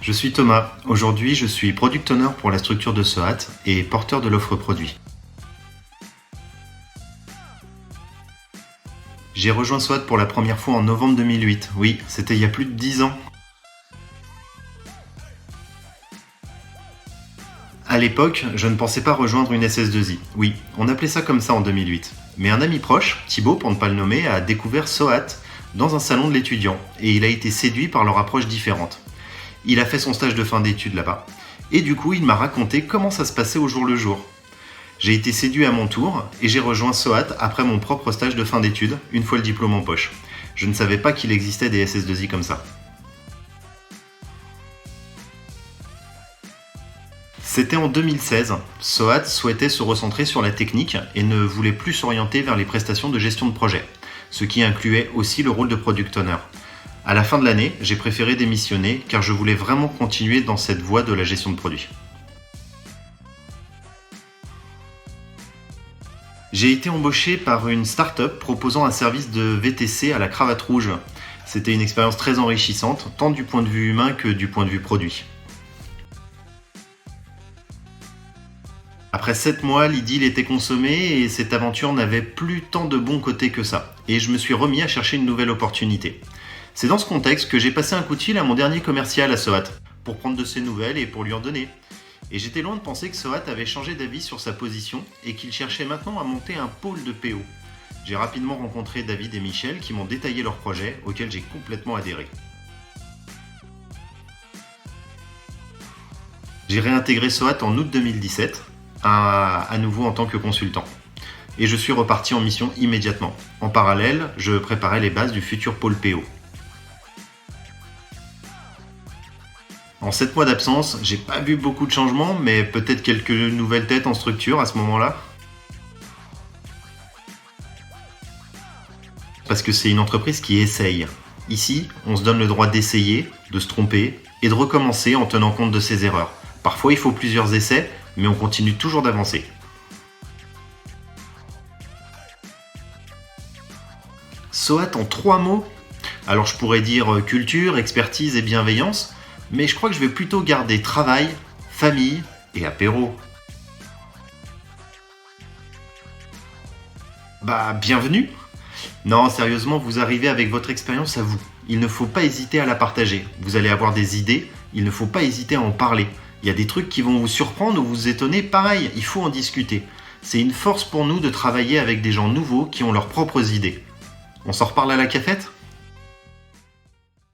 Je suis Thomas. Aujourd'hui, je suis Product Owner pour la structure de SOAT et porteur de l'offre produit. J'ai rejoint SOAT pour la première fois en novembre 2008. Oui, c'était il y a plus de 10 ans. À l'époque, je ne pensais pas rejoindre une SS2I. Oui, on appelait ça comme ça en 2008. Mais un ami proche, Thibaut pour ne pas le nommer, a découvert SOAT dans un salon de l'étudiant et il a été séduit par leur approche différente. Il a fait son stage de fin d'études là-bas. Et du coup, il m'a raconté comment ça se passait au jour le jour. J'ai été séduit à mon tour et j'ai rejoint SOAT après mon propre stage de fin d'études, une fois le diplôme en poche. Je ne savais pas qu'il existait des SS2I comme ça. C'était en 2016. SOAT souhaitait se recentrer sur la technique et ne voulait plus s'orienter vers les prestations de gestion de projet, ce qui incluait aussi le rôle de Product Owner. À la fin de l'année, j'ai préféré démissionner car je voulais vraiment continuer dans cette voie de la gestion de produits. J'ai été embauché par une start-up proposant un service de VTC à la cravate rouge. C'était une expérience très enrichissante, tant du point de vue humain que du point de vue produit. Après 7 mois, l'idylle était consommée et cette aventure n'avait plus tant de bons côtés que ça. Et je me suis remis à chercher une nouvelle opportunité. C'est dans ce contexte que j'ai passé un coup de fil à mon dernier commercial à SOAT, pour prendre de ses nouvelles et pour lui en donner. Et j'étais loin de penser que SOAT avait changé d'avis sur sa position et qu'il cherchait maintenant à monter un pôle de PO. J'ai rapidement rencontré David et Michel qui m'ont détaillé leur projet, auquel j'ai complètement adhéré. J'ai réintégré SOAT en août 2017, à nouveau en tant que consultant. Et je suis reparti en mission immédiatement. En parallèle, je préparais les bases du futur pôle PO. En 7 mois d'absence, j'ai pas vu beaucoup de changements, mais peut-être quelques nouvelles têtes en structure à ce moment-là. Parce que c'est une entreprise qui essaye. Ici, on se donne le droit d'essayer, de se tromper et de recommencer en tenant compte de ses erreurs. Parfois, il faut plusieurs essais, mais on continue toujours d'avancer. SOAT en 3 mots. Alors je pourrais dire culture, expertise et bienveillance, mais je crois que je vais plutôt garder travail, famille et apéro. Bienvenue. Non, sérieusement, vous arrivez avec votre expérience à vous. Il ne faut pas hésiter à la partager. Vous allez avoir des idées, il ne faut pas hésiter à en parler. Il y a des trucs qui vont vous surprendre ou vous étonner, pareil, il faut en discuter. C'est une force pour nous de travailler avec des gens nouveaux qui ont leurs propres idées. On s'en reparle à la cafette ?